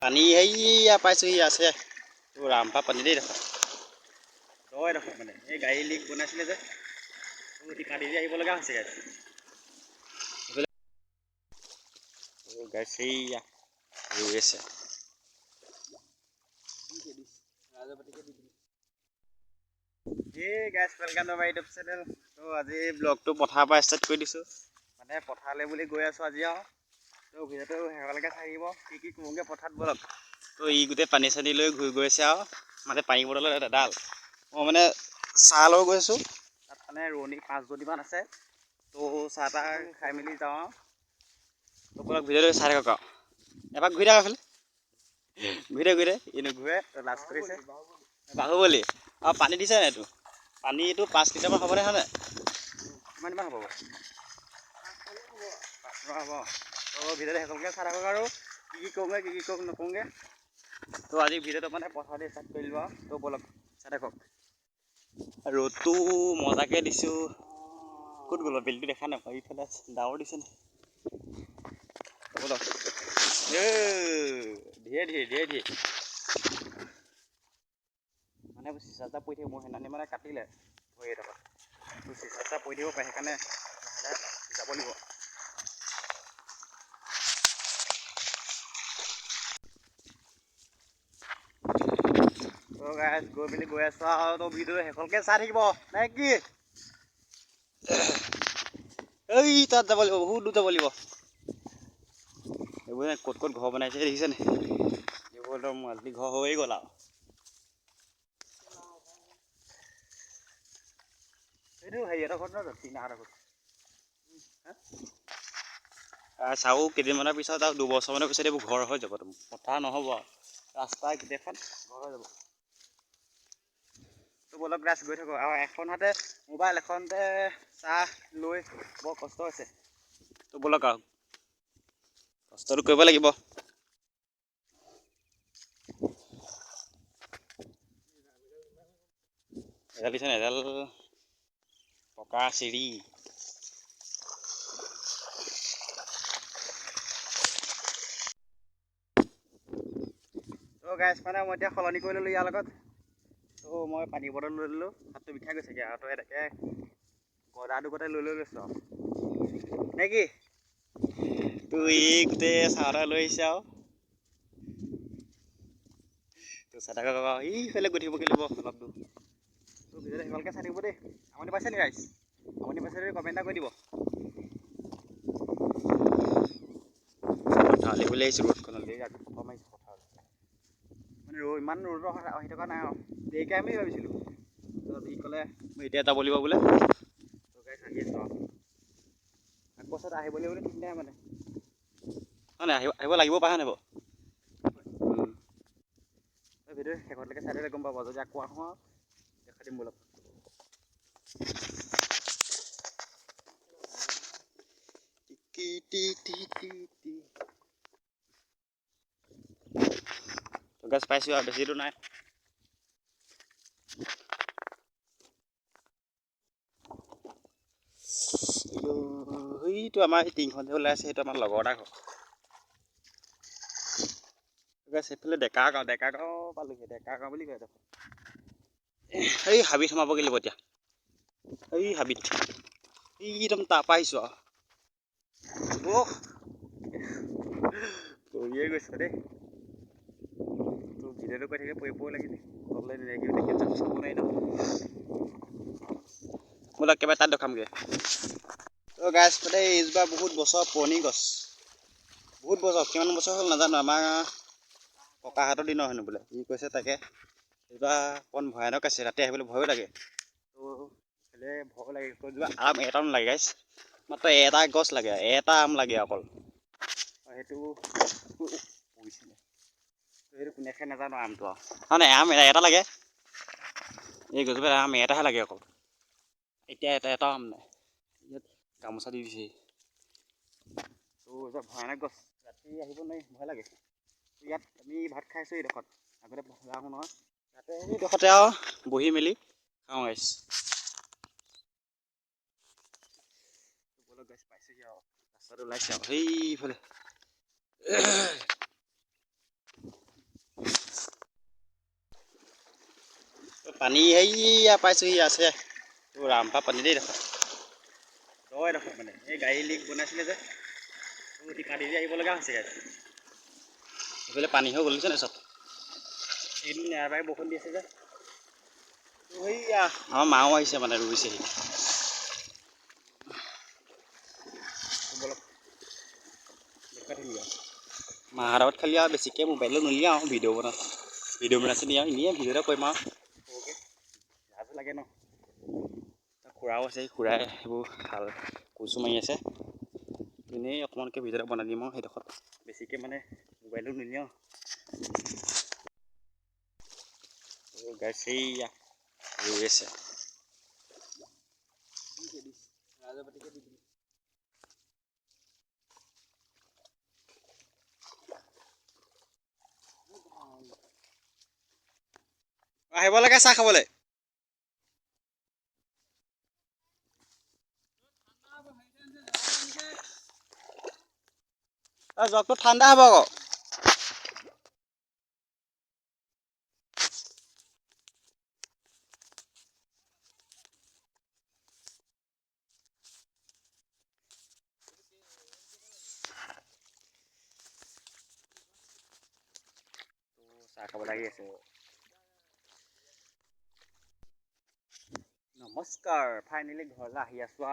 পানী সেইয়া পাইছোহি আছে ৰামপা পানী দেই দেখোন তই দেখোন মানে এই গাড়ী লিক বনাইছিলে যে টিকা দি আহিব লগা হৈছে গাড়ী সেইয়া ৰৈ আছে guys welcome to my YouTube channel. তো আজি ব্লগটো পথাৰৰ পৰা ষ্টাৰ্ট কৰি দিছোঁ মানে পথাৰলৈ বুলি গৈ আছোঁ আজি আৰু তো ভিডিঅ'টো শেষলৈকে চাই আহিব কি কৰোঁগৈ পথাৰত বলক। তো ই গোটেই পানী চানী লৈ ঘূৰি গৈ আছে আৰু মানে পানী বটলৰ এডাল মই মানে চাহ লৈ গৈছোঁ তাত মানে ৰোৱনী 5জনীমান আছে তো চাহ তাহ খাই মেলি যাওঁ আৰু তো বলক ভিডিঅ'টো চাই থাকক আৰু এবাৰ ঘূৰি থাকক এইফালে ঘূৰে নুঘূৰে লাজ কৰিছে বাহুবলী আৰু পানী দিছে নাই এইটো পানীটো 5 লিটাৰমান হ'বনে হয় নাই কিমানমান হ'ব 5 হ'ব তো ভিডিঅ'টো শেষলৈকে চাই থাকক আৰু কি কৰোঁগৈ কি নকৰোঁগৈ তো আজি ভিডিঅ'টো মানে পথাৰতে ষ্টাৰ্ট কৰি দিলোঁ আৰু তো বলক চাই থাকক। ৰ'দটো মজাকৈ দিছোঁ ক'ত গ'ল বেলিটো দেখা নাপাওঁ ইফালে ডাৱৰ দিছে নে বলক ধীৰে মানে চিচা পৰি থাকিব মই সেইদিনা মানে কাটিলে ভৰি এডোখৰ তো চিচা পৰি থাকিব পাৰে সেইকাৰণে লাহে যাব লাগিব। তো গাইজ গৈ মেলি গৈ আছোঁ আৰু তো ভিডিঅ'টো শেষলৈকে চাই থাকিব নে কি এই তাত যাব লাগিব বহুত দূৰ যাব লাগিব এইবোৰ ক'ত ঘৰ বনাইছে দেখিছেনে এইবোৰ একদম মাজুলী ঘৰ হৈয়ে গ'ল আৰু এইটো হেৰিহঁতৰ ঘৰত নহয় টিনাহঁতৰ ঘৰত চাওঁ কেইদিনমানৰ পিছত আৰু 2 বছৰমানৰ পিছত এইবোৰ ঘৰ হৈ যাব পথাৰ নহ'ব আৰু ৰাস্তা গোটেইখন ঘৰ হৈ যাব। তো বলক ৰাস গৈ থাকোঁ আৰু এখন হাতে মোবাইল এখনতে চাহ লৈ বৰ কষ্ট হৈছে তো বলক আৰু কষ্টটো কৰিব লাগিব। এডাল দিছে এডাল পকা চিৰি তো গাইজ মানে মই এতিয়া সলনি কৰি ল'লোঁ ইয়াৰ লগত তো মই পানী বটল লৈ ল'লোঁ হাতটো বিষাই গৈছেগৈ আৰু তো এনেকৈ গদাটো গোটেই লৈ লৈছোঁ আৰু নে কি তো এই গোটেই চাহ তাহ লৈ আহিছে আৰু তো চাহ তাহ এইফালে গৈ থাকিবগৈ লাগিব অলপ দূৰ তো ভিডিঅ'টো শেষলৈকে চাই থাকিব দেই। আমনি পাইছে নি ৰাইজ আমনি পাইছে যদি কমেণ্ট এটা কৰি দিব। ঢালি বুলি আহিছোঁ ৰ'দখনলৈ আকৌ ফটো মাৰিছোঁ পথাৰত মানে ইমান ৰ'দত আহি থকা নাই আৰু দেৰিকৈ আমি ভাবিছিলোঁ তাৰপিছত ই ক'লে মই এতিয়া যাব লাগিব বোলে তো গাইজ আহি আছোঁ আৰু আকৌ পাছত আহিব লাগিব বুলি ঠিক নাই মানে হয় নাই আহিব লাগিব পাৰে নাই বাৰু ভিডিঅ' শেষলৈকে চাই দিলে গম পাব যদি আকৌ আহোঁ আৰু দেখাই দিম বলক। গাছ পাইছোঁ আৰু বেছি দূৰ নাই সেইটো আমাৰ এই টিংখন যে ওলাই আছে সেইটো আমাৰ লগৰ এটা ঘৰ গাছ সেইফালে ডেকা গাঁও পালোহি ডেকা গাঁও বুলি কয় দেখোন এই হাবিত সোমাবগৈ লাগিব এতিয়া এই হাবিত একদম তাৰপৰা আহিছোঁ আৰু পৰিয়ে গৈছে দেই তো ভিডিঅ'টো কৈ থাকে পৰি লাগিলে তললৈ নিলেগৈ দেখি চাব নোৱাৰি ন মই একেবাৰে তাত দেখামগৈ। তো গাছ মানে এইজোপা বহুত বছৰ পুৰণি গছ বহুত বছৰ কিমান বছৰ হ'ল নাজানো আমাৰ ককাহঁতৰ দিনৰ হেনো বোলে ই কৈছে তাকে এইজোপা অকণ ভয়ানক আছে ৰাতি আহিবলৈ ভয়ো লাগে তো সেইফালে ভয় লাগে কৈজোপা আম এটাও নালাগে গাইছ মাত্ৰ এটা গছ লাগে এটা আম লাগে অকল সেইটো পৰিছিলে সেইটো কোনে খাই নাজানো আমটো আৰু হয় নাই আম এটা লাগে এই গছজোপা আম এটাহে লাগে অকল এতিয়া এটাও আম নাই ইয়াত গামোচা দি দিছে তো এইবিলাক ভয়ানক গছ ৰাতি আহিব নোৱাৰি ভয় লাগে ইয়াত আমি ভাত খাইছোঁ এইডোখৰত আগতে যাওঁ নহয় ইয়াতে এইডোখৰতে আৰু বহি মেলি খাওঁ গাইছ গাছ পাইছেহি আৰু ৰাস্তাটো ওলাইছে আৰু সেইফালে পানী সেয়া পাইছোঁহি আছে ৰামপা পানী দেই দেখোন ৰয় দেখোন মানে এই গাড়ী লিক বনাইছিলে যে টিকা দি আহিব লগা হৈছে গাড়ী সেইফালে পানী হৈ গ'ল নাই চব এদিন নেৰাবাই বৰষুণ দি আছে যে সেয়া আমাৰ মাও আহিছে মানে ৰুইছেহি মাহঁত আগত খালি আৰু বেছিকৈ মোবাইলত নলিয়াওঁ ভিডিঅ' বনাইছে নিয়া এনেই ভিডিঅ' এটা কৰিম আৰু সৰুকৈ লাজো লাগে ন খুৰাও আছে খুৰাই সেইবোৰ ভাল কুচু মাৰি আছে এনেই অকণমানকৈ ভিডিঅ' এটা বনাই দিম আৰু সেইডোখৰত বেছিকৈ মানে মোবাইলত নলিয়াওঁ গাই সেইয়া ৰুই আছে আহিব লাগে চাহ খাবলৈ জগটো ঠাণ্ডা হ'ব আকৌ চাহ খাব লাগি আছে নমস্কাৰ ফাইনেলি ঘৰলৈ আহি আছোঁ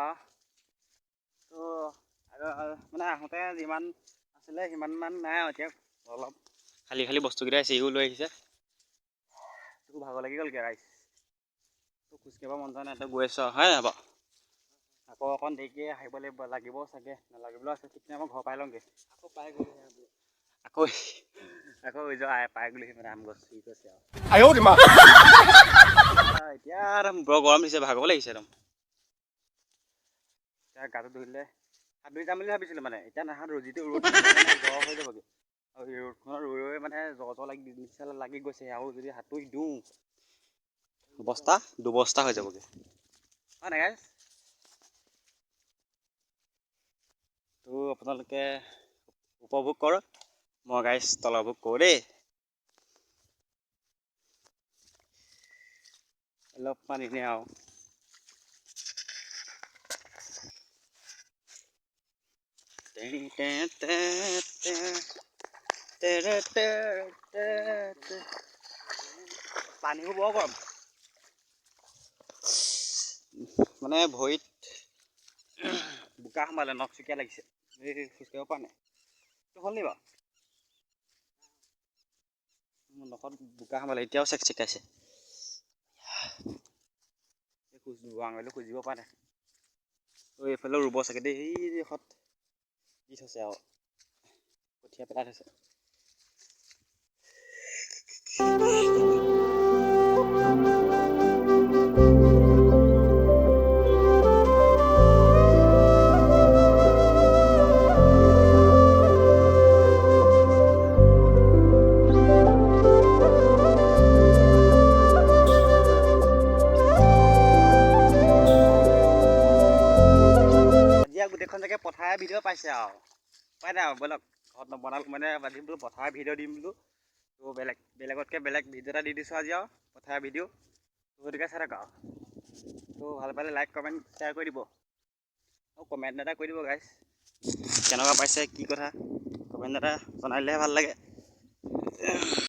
আৰু মানে আহোঁতে যিমান আছিলে সিমানমান নাই আৰু এতিয়া অলপ খালি বস্তুকেইটা আছে ইও লৈ আহিছে তোৰ ভাগৰ লাগি গ'লগৈ ৰাইজ তোৰ খোজকাঢ়িব মন যোৱা নাই তই গৈ আছ হয় নাই বাৰু আকৌ অকণ দেৰিকৈ আহিব লাগিব চাগে নালাগিবলৈও আছে ঠিক নাই মই ঘৰ পাই লওঁগৈ আকৌ পাই গ'লো আকৌ পাই গ'লোহি মানে আম গছ কি কৈছে আৰু এতিয়া বৰ গৰম দিছে ভাগৰ লাগিছে একদম এতিয়া গাটো ধুই হাত ধুই যাম বুলি ভাবিছিলোঁ মানে এতিয়া নাহাত যিটো ৰ'দ জ্বৰ হৈ যাবগৈ আৰু এই ৰ'দখনত ৰৈ মানে জ্বৰ লাগি গৈছে আৰু যদি হাত ধুই দিওঁ দুবস্তা হৈ যাবগৈ হয় নাই গাইছ তো আপোনালোকে উপভোগ কৰক মই গাইছ তলভোগ কৰোঁ দেই অলপমান এনেই আৰু পানীবোৰ বৰ গৰম মানে ভৰিত বোকা সোমালে নখচুকীয়া লাগিছে এই খোজকাঢ়িব পৰা নাই তোৰ হ'ল নি বাৰু মোৰ নখত বোকা সোমালে এতিয়াও চেকচেকাইছে আঙুলিটো খুজিব পৰা নাই এইফালে ৰুব চাগে দেই সেই দেশত দি থৈছে আৰু কঠীয়া পেলাই থৈছে গোটেইখন জেগাত পথাৰৰ ভিডিঅ' পাইছে আৰু উপায় নাই আৰু ব'লক ঘৰত নবনালোঁ মানে বান্ধিম বোলো পথাৰৰ ভিডিঅ' দিম বোলো তো বেলেগতকৈ বেলেগ ভিডিঅ' এটা দি দিছোঁ আজি আৰু পথাৰৰ ভিডিঅ' তো গতিকে চাই থাকক আৰু তো ভাল পালে লাইক কমেণ্ট শ্বেয়াৰ কৰি দিব আৰু কমেণ্ট এটা কৰি দিব গাইছ কেনেকুৱা পাইছে কি কথা কমেণ্ট এটা জনাই দিলেহে ভাল লাগে